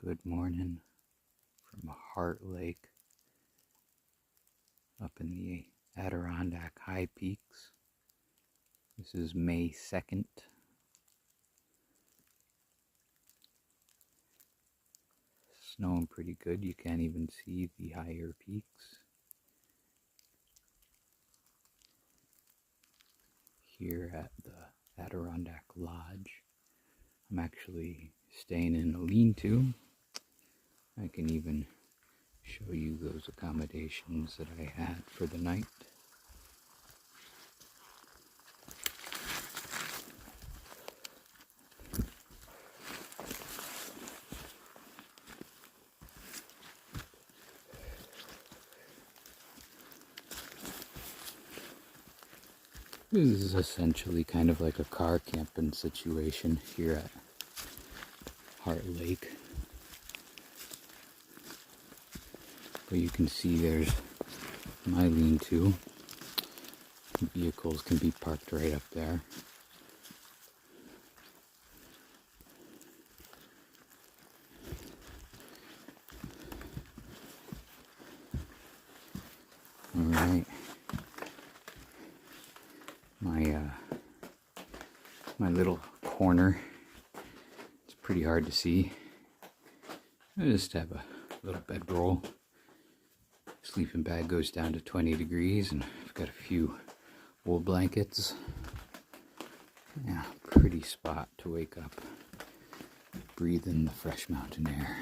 Good morning from Heart Lake up in the Adirondack High Peaks. This is May 2nd. Snowing pretty good. You can't even see the higher peaks. Here at the Adirondack Lodge. I'm actually staying in a lean-to. I can even show you those accommodations that I had for the night. This is essentially kind of like a car camping situation here at Heart Lake. But you can see there's my lean-to. Vehicles can be parked right up there. Alright. My little corner. It's pretty hard to see. I just have a little bedroll. Sleeping bag goes down to 20 degrees and I've got a few wool blankets. Yeah, pretty spot to wake up. Breathe in the fresh mountain air.